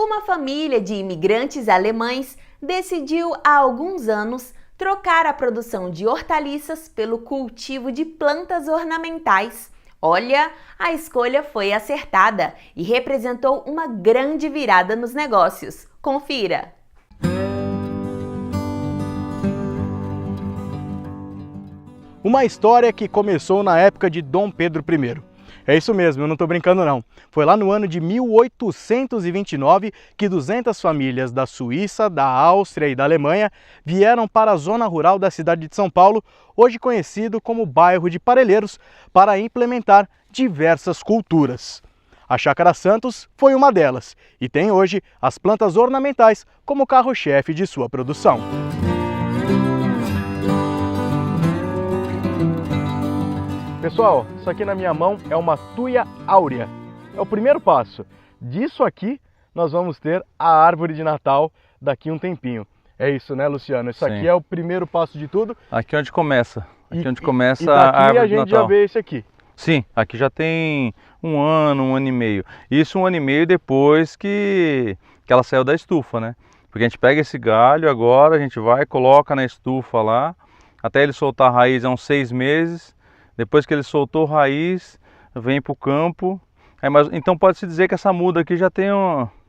Uma família de imigrantes alemães decidiu há alguns anos trocar a produção de hortaliças pelo cultivo de plantas ornamentais. Olha, a escolha foi acertada e representou uma grande virada nos negócios. Confira! Uma história que começou na época de Dom Pedro I. É isso mesmo, eu não estou brincando não. Foi lá no ano de 1829 que 200 famílias da Suíça, da Áustria e da Alemanha vieram para a zona rural da cidade de São Paulo, hoje conhecido como bairro de Parelheiros, para implementar diversas culturas. A Chácara Santos foi uma delas e tem hoje as plantas ornamentais como carro-chefe de sua produção. Pessoal, isso aqui na minha mão é uma tuia áurea. É o primeiro passo. Disso aqui nós vamos ter a árvore de Natal daqui a um tempinho. É isso, né, Luciano? Isso aqui é o primeiro passo de tudo. Aqui é onde começa. Aqui onde começa daqui a árvore de Natal. A gente já vê esse aqui. Sim, aqui já tem um ano e meio. Isso 1 ano e meio depois que ela saiu da estufa, né? Porque a gente pega esse galho agora, a gente vai, coloca na estufa lá, até ele soltar a raiz é uns 6 meses. Depois que ele soltou raiz, vem para o campo. Então pode-se dizer que essa muda aqui já tem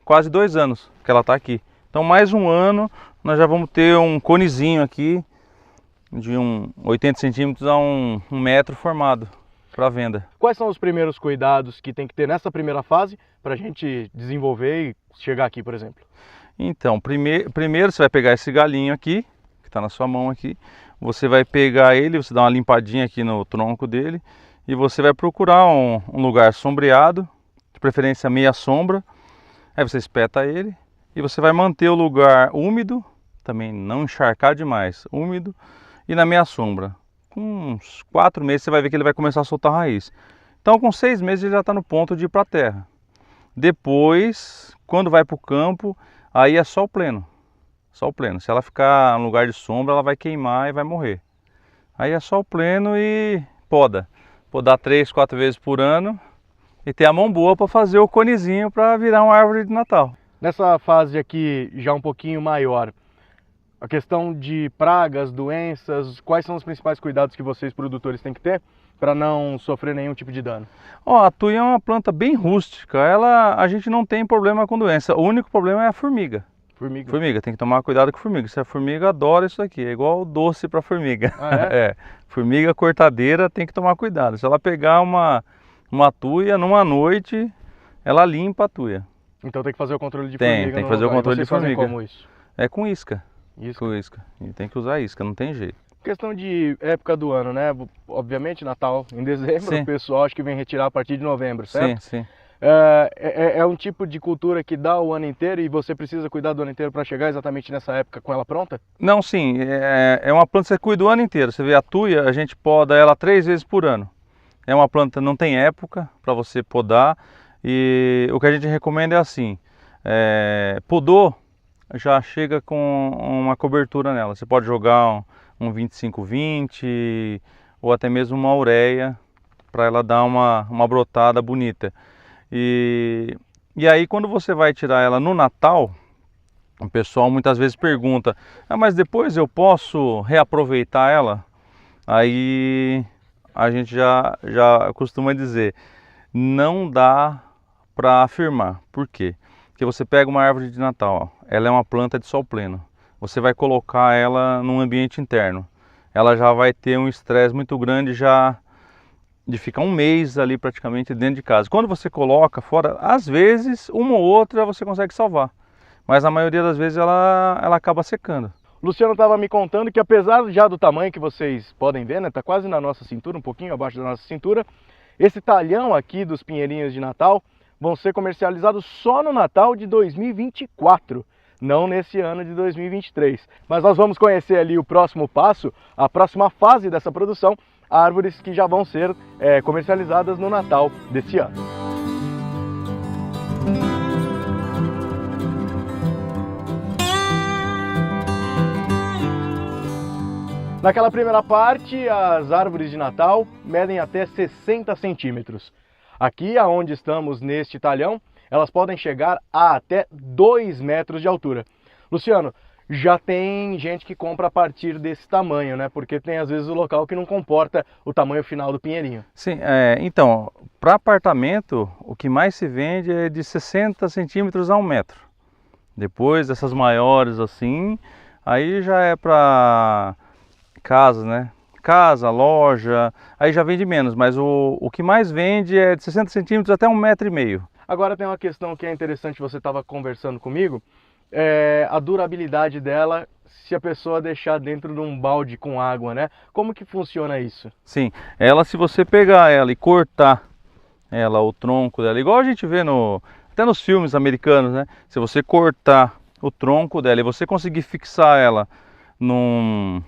quase 2 anos que ela está aqui. Então mais um ano nós já vamos ter um conezinho aqui de 80 centímetros a 1 metro formado para venda. Quais são os primeiros cuidados que tem que ter nessa primeira fase para a gente desenvolver e chegar aqui, por exemplo? Então, primeiro você vai pegar esse galinho aqui, que está na sua mão aqui. Você vai pegar ele, você dá uma limpadinha aqui no tronco dele e você vai procurar um lugar sombreado, de preferência meia sombra. Aí você espeta ele e você vai manter o lugar úmido, também não encharcar demais, úmido e na meia sombra. Com uns 4 meses você vai ver que ele vai começar a soltar raiz. Então com 6 meses ele já está no ponto de ir para a terra. Depois, quando vai para o campo, aí é só o pleno. Só o pleno. Se ela ficar no lugar de sombra, ela vai queimar e vai morrer. Aí é só o pleno e poda. Podar 3, 4 vezes por ano e ter a mão boa para fazer o conezinho para virar uma árvore de Natal. Nessa fase aqui já um pouquinho maior, a questão de pragas, doenças, quais são os principais cuidados que vocês produtores têm que ter para não sofrer nenhum tipo de dano? A tuia é uma planta bem rústica. A gente não tem problema com doença. O único problema é a formiga. Formiga, tem que tomar cuidado com formiga. Se a formiga adora isso aqui, é igual doce para formiga. Ah, é? Formiga cortadeira tem que tomar cuidado. Se ela pegar uma tuia numa noite, ela limpa a tuia. Então tem que fazer o controle de formiga. Tem que fazer o controle de formiga. Como isso? É com isca. Com isca. E tem que usar isca, não tem jeito. Questão de época do ano, né? Obviamente Natal em dezembro, sim. O pessoal acho que vem retirar a partir de novembro, certo? Sim. É um tipo de cultura que dá o ano inteiro e você precisa cuidar do ano inteiro para chegar exatamente nessa época com ela pronta? Não, sim. É uma planta que você cuida o ano inteiro. Você vê a tuia, a gente poda ela 3 vezes por ano. É uma planta que não tem época para você podar. E o que a gente recomenda é assim, podou, já chega com uma cobertura nela. Você pode jogar um 25-20 ou até mesmo uma ureia para ela dar uma brotada bonita. E aí quando você vai tirar ela no Natal, o pessoal muitas vezes pergunta, mas depois eu posso reaproveitar ela? Aí a gente já costuma dizer, não dá para afirmar. Por quê? Porque você pega uma árvore de Natal, ela é uma planta de sol pleno. Você vai colocar ela num ambiente interno. Ela já vai ter um estresse muito grande já de ficar 1 mês ali praticamente dentro de casa. Quando você coloca fora, às vezes uma ou outra você consegue salvar, mas a maioria das vezes ela acaba secando. O Luciano estava me contando que apesar já do tamanho que vocês podem ver, né, tá quase na nossa cintura, um pouquinho abaixo da nossa cintura, esse talhão aqui dos pinheirinhos de Natal vão ser comercializados só no Natal de 2024. Não nesse ano de 2023. Mas nós vamos conhecer ali o próximo passo, a próxima fase dessa produção, árvores que já vão ser comercializadas no Natal desse ano. Naquela primeira parte, as árvores de Natal medem até 60 centímetros. Aqui, aonde estamos neste talhão, elas podem chegar a até 2 metros de altura. Luciano, já tem gente que compra a partir desse tamanho, né? Porque tem às vezes o local que não comporta o tamanho final do pinheirinho. Sim, então, para apartamento, o que mais se vende é de 60 centímetros a 1 metro. Depois dessas maiores assim, aí já é para casa, né? Casa, loja, aí já vende menos, mas o que mais vende é de 60 centímetros até 1,5 metro. Agora tem uma questão que é interessante, você estava conversando comigo, a durabilidade dela, se a pessoa deixar dentro de um balde com água, né? Como que funciona isso? Sim, ela, se você pegar ela e cortar ela, o tronco dela, igual a gente vê até nos filmes americanos, né? Se você cortar o tronco dela e você conseguir fixar ela num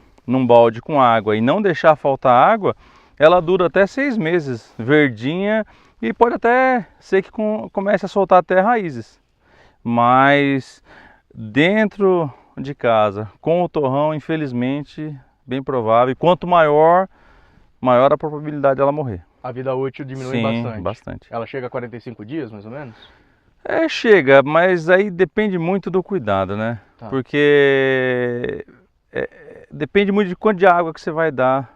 balde com água e não deixar faltar água, ela dura até 6 meses, verdinha, e pode até ser que comece a soltar até raízes. Mas dentro de casa, com o torrão, infelizmente, bem provável, e quanto maior a probabilidade dela morrer. A vida útil diminui Sim, bastante. Ela chega a 45 dias, mais ou menos? Chega, mas aí depende muito do cuidado, né? Tá. Porque depende muito de quanto de água que você vai dar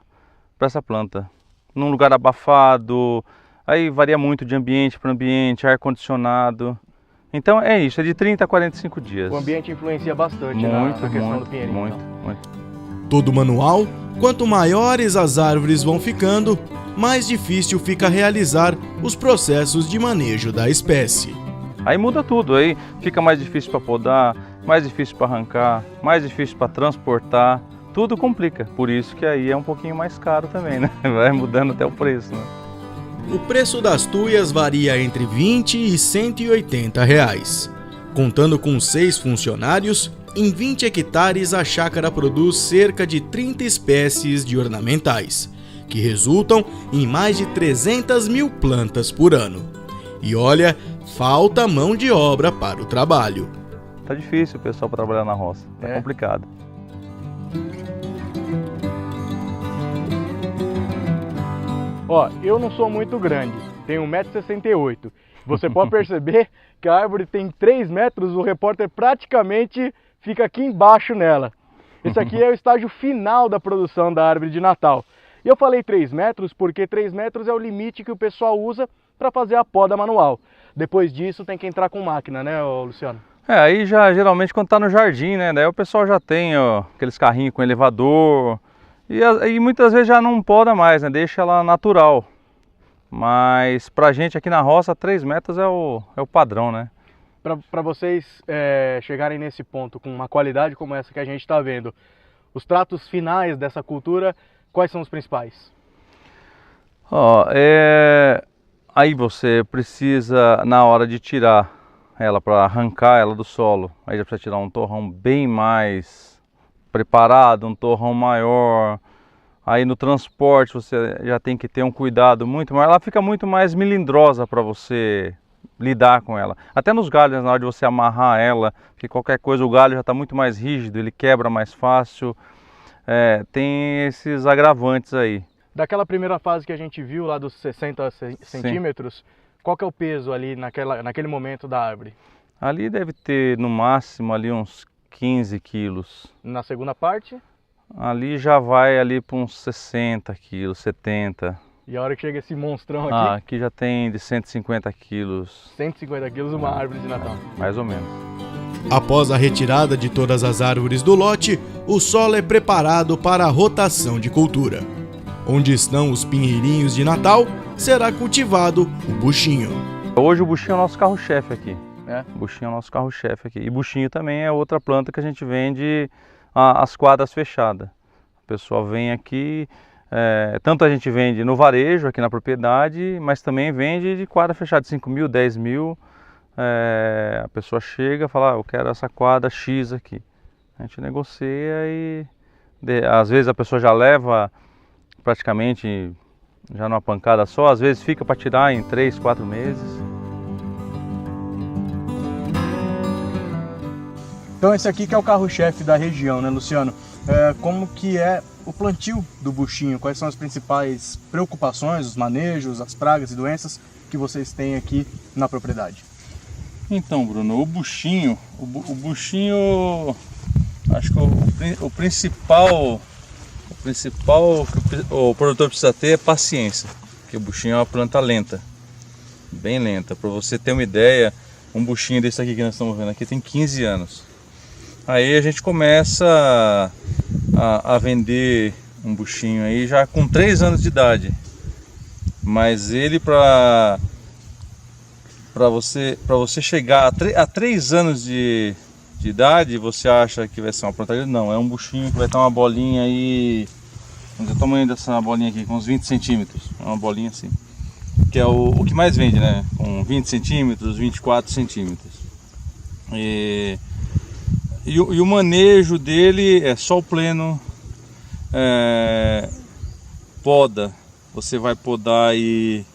para essa planta. Num lugar abafado, aí varia muito de ambiente para ambiente, ar-condicionado. Então é isso, é de 30 a 45 dias. O ambiente influencia bastante na questão do pinheirinho. Muito. Todo manual, quanto maiores as árvores vão ficando, mais difícil fica realizar os processos de manejo da espécie. Aí muda tudo, aí fica mais difícil para podar, mais difícil para arrancar, mais difícil para transportar, tudo complica. Por isso que aí é um pouquinho mais caro também, né? Vai mudando até o preço, né? O preço das tuias varia entre R$ 20 e R$ 180. Contando com 6 funcionários, em 20 hectares a chácara produz cerca de 30 espécies de ornamentais, que resultam em mais de 300 mil plantas por ano. E olha, falta mão de obra para o trabalho. Tá difícil o pessoal para trabalhar na roça, tá complicado. Ó, eu não sou muito grande, tenho 1,68 m. Você pode perceber que a árvore tem 3 metros, o repórter praticamente fica aqui embaixo nela. Esse aqui é o estágio final da produção da árvore de Natal. E eu falei 3 metros porque 3 metros é o limite que o pessoal usa para fazer a poda manual. Depois disso tem que entrar com máquina, né, Luciano? Aí já geralmente quando tá no jardim, né, daí o pessoal já tem aqueles carrinhos com elevador. E muitas vezes já não poda mais, né? Deixa ela natural. Mas pra gente aqui na roça, 3 metros é o padrão, né? Para vocês chegarem nesse ponto com uma qualidade como essa que a gente está vendo, os tratos finais dessa cultura, quais são os principais? Aí você precisa, na hora de tirar ela, para arrancar ela do solo, aí já precisa tirar um torrão bem mais preparado, um torrão maior. Aí no transporte você já tem que ter um cuidado muito maior, ela fica muito mais melindrosa para você lidar com ela. Até nos galhos, na hora de você amarrar ela, que qualquer coisa, o galho já está muito mais rígido, ele quebra mais fácil, tem esses agravantes aí. Daquela primeira fase que a gente viu lá dos 60 centímetros, qual que é o peso ali naquele momento da árvore? Ali deve ter no máximo ali uns 15 quilos. Na segunda parte? Ali já vai ali para uns 60 quilos, 70. E a hora que chega esse monstrão aqui? Aqui já tem de 150 quilos. 150 quilos uma árvore de Natal. Mais ou menos. Após a retirada de todas as árvores do lote, o solo é preparado para a rotação de cultura. Onde estão os pinheirinhos de Natal, será cultivado o buchinho. Hoje o buchinho é o nosso carro-chefe aqui. O buchinho é o nosso carro-chefe aqui. E buchinho também é outra planta que a gente vende as quadras fechadas. O pessoal vem aqui, tanto a gente vende no varejo aqui na propriedade, mas também vende de quadra fechada, 5 mil, 10 mil. A pessoa chega e fala, eu quero essa quadra X aqui. A gente negocia e às vezes a pessoa já leva praticamente já numa pancada só, às vezes fica para tirar em 3, 4 meses. Então esse aqui que é o carro-chefe da região, né, Luciano? Como que é o plantio do buchinho? Quais são as principais preocupações, os manejos, as pragas e doenças que vocês têm aqui na propriedade? Então, Bruno, o buchinho, acho que o principal que o produtor precisa ter é paciência, porque o buchinho é uma planta lenta, bem lenta. Para você ter uma ideia, um buchinho desse aqui que nós estamos vendo aqui tem 15 anos. Aí a gente começa a vender um buchinho aí já com 3 anos de idade, mas ele para você chegar a 3 anos de idade, você acha que vai ser uma planta? Não, é um buchinho que vai ter uma bolinha aí, vamos ver o tamanho dessa bolinha aqui, com uns 20 centímetros, uma bolinha assim, que é o que mais vende, né? Com 20 centímetros, 24 centímetros. E o manejo dele é sol pleno, poda, você vai podar aí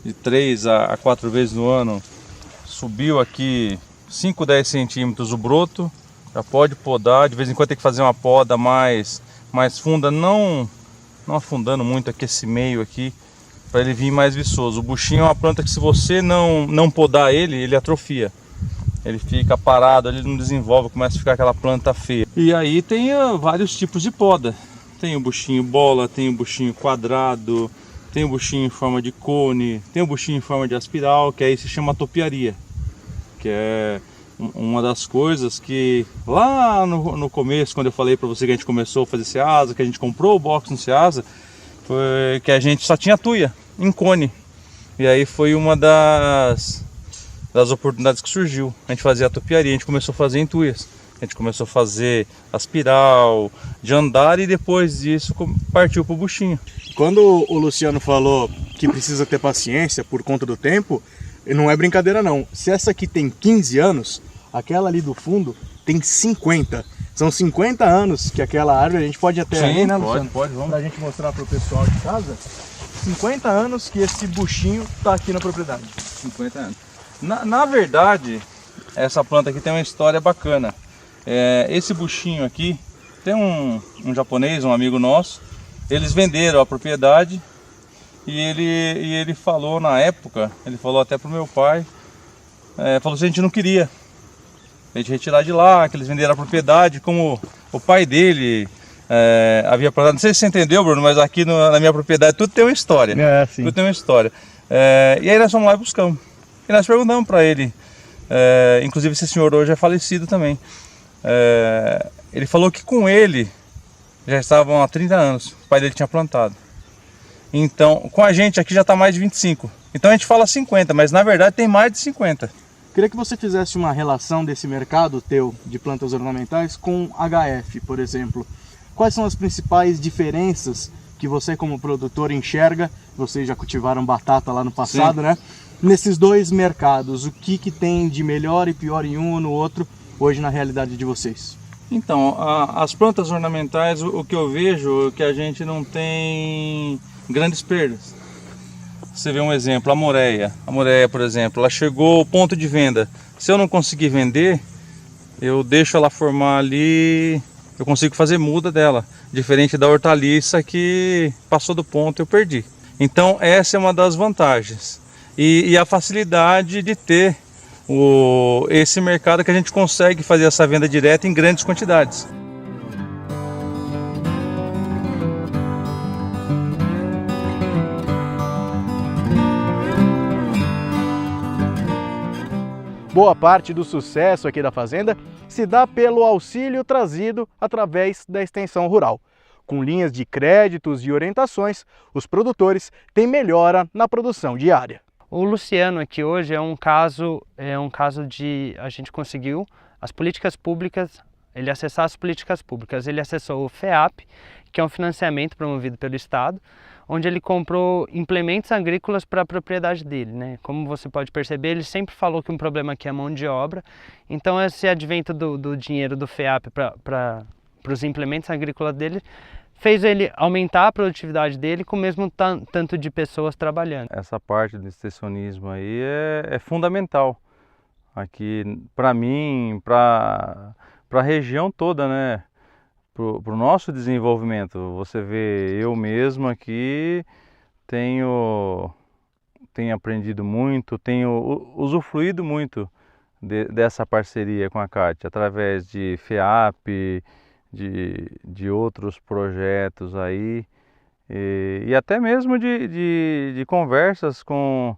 de 3 a 4 vezes no ano. Subiu aqui 5, 10 centímetros o broto, já pode podar. De vez em quando tem que fazer uma poda mais funda, não afundando muito aqui esse meio aqui, para ele vir mais viçoso. O buchinho é uma planta que, se você não podar ele atrofia. Ele fica parado, ele não desenvolve, começa a ficar aquela planta feia. E aí tem vários tipos de poda. Tem o buchinho bola, tem o buchinho quadrado, tem o buchinho em forma de cone, tem o buchinho em forma de aspiral, que aí se chama topiaria, que é uma das coisas que lá no começo, quando eu falei para você que a gente começou a fazer Ceasa, que a gente comprou o box no Ceasa, foi que a gente só tinha tuia em cone. E aí foi uma das oportunidades que surgiu. A gente fazia a topiaria, a gente começou a fazer em tuias. A gente começou a fazer aspiral, de andar, e depois disso partiu para o buchinho. Quando o Luciano falou que precisa ter paciência por conta do tempo, não é brincadeira não. Se essa aqui tem 15 anos, aquela ali do fundo tem 50. São 50 anos que aquela árvore, a gente pode até ali, né, Luciano? Pode, vamos. Pra gente mostrar pro pessoal de casa. 50 anos que esse buchinho tá aqui na propriedade. 50 anos. Na verdade, essa planta aqui tem uma história bacana. Esse buchinho aqui, tem um japonês, um amigo nosso, eles venderam a propriedade e ele falou na época, ele falou até pro meu pai, falou assim: a gente não queria a gente retirar de lá, que eles venderam a propriedade, como o pai dele havia plantado. Não sei se você entendeu, Bruno, mas aqui na minha propriedade tudo tem uma história. Sim. Tudo tem uma história. E aí nós fomos lá e buscamos. E nós perguntamos para ele, inclusive esse senhor hoje é falecido também. Ele falou que com ele já estavam há 30 anos, o pai dele tinha plantado. Então, com a gente aqui já está mais de 25. Então a gente fala 50, mas na verdade tem mais de 50. Queria que você fizesse uma relação desse mercado teu de plantas ornamentais com HF, por exemplo. Quais são as principais diferenças que você, como produtor, enxerga? Vocês já cultivaram batata lá no passado, sim, né? Nesses dois mercados, o que tem de melhor e pior em um ou no outro hoje na realidade de vocês? Então, as plantas ornamentais, o que eu vejo é que a gente não tem grandes perdas. Você vê um exemplo, a moreia, por exemplo, ela chegou ao ponto de venda. Se eu não conseguir vender, eu deixo ela formar ali, eu consigo fazer muda dela, diferente da hortaliça que passou do ponto e eu perdi. Então essa é uma das vantagens. E a facilidade de ter esse mercado, que a gente consegue fazer essa venda direta em grandes quantidades. Boa parte do sucesso aqui da fazenda se dá pelo auxílio trazido através da extensão rural. Com linhas de créditos e orientações, os produtores têm melhora na produção diária. O Luciano aqui hoje é um caso de a gente conseguiu as políticas públicas, ele acessar as políticas públicas. Ele acessou o FEAP, que é um financiamento promovido pelo Estado, onde ele comprou implementos agrícolas para a propriedade dele, né? Como você pode perceber, ele sempre falou que um problema aqui é a mão de obra. Então esse advento do dinheiro do FEAP para os implementos agrícolas dele fez ele aumentar a produtividade dele com o mesmo tanto de pessoas trabalhando. Essa parte do extensionismo aí é fundamental aqui para mim, para a região toda, né? Para o nosso desenvolvimento. Você vê, eu mesmo aqui tenho aprendido muito, tenho usufruído muito dessa parceria com a CAT, através de FEAP, de outros projetos aí, e até mesmo de conversas com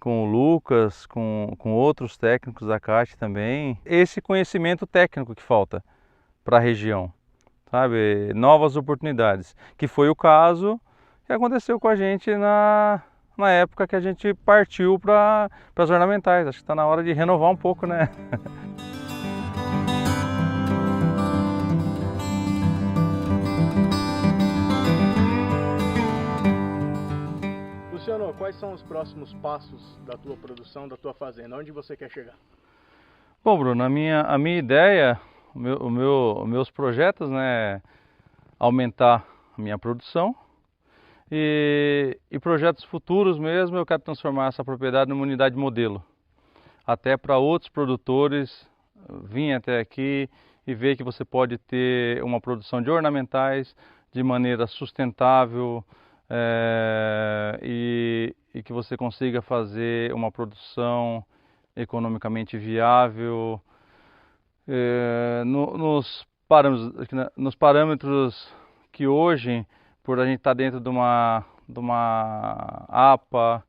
o Lucas, com outros técnicos da CAT também. Esse conhecimento técnico que falta para a região, sabe? Novas oportunidades, que foi o caso que aconteceu com a gente na época que a gente partiu para as ornamentais. Acho que está na hora de renovar um pouco, né? Luciano, quais são os próximos passos da tua produção, da tua fazenda? Onde você quer chegar? Bom, Bruno, a minha ideia, meus projetos, né, aumentar a minha produção e projetos futuros mesmo, eu quero transformar essa propriedade numa unidade modelo, até para outros produtores virem até aqui e ver que você pode ter uma produção de ornamentais de maneira sustentável, e que você consiga fazer uma produção economicamente viável, nos parâmetros que hoje, por a gente estar dentro de uma APA,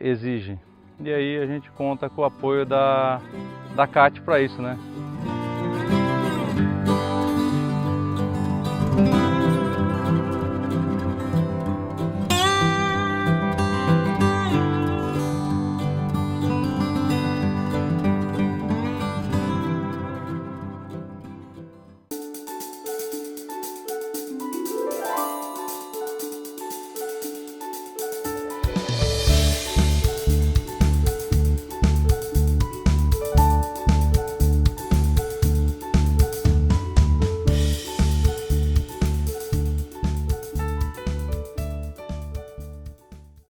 exige. E aí a gente conta com o apoio da CAT para isso, né?